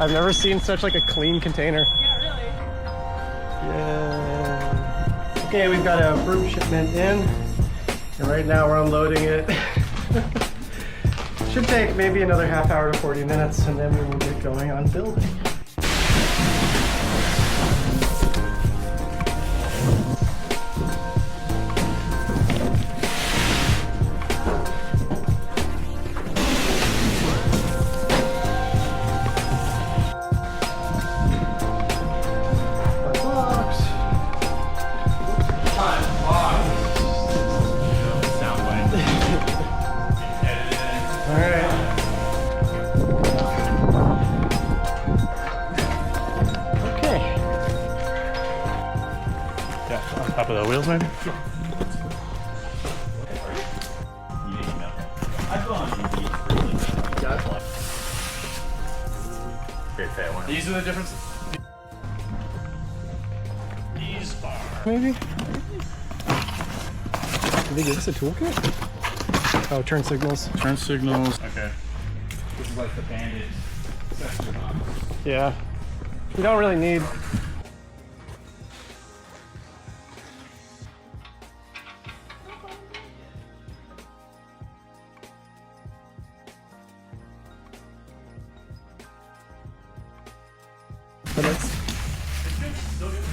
I've never seen such like a clean container. Yeah, really. Yeah. Okay, we've got a fruit shipment in, and right now we're unloading it. Should take maybe another half hour to 40 minutes, and then we will get going on building. Top of the wheels, maybe? Sure. These are the differences. These are. Maybe? Did they give us a toolkit? Oh, turn signals. Turn signals. Okay. This is like the banded section box. Yeah. You don't really need. But it's still good.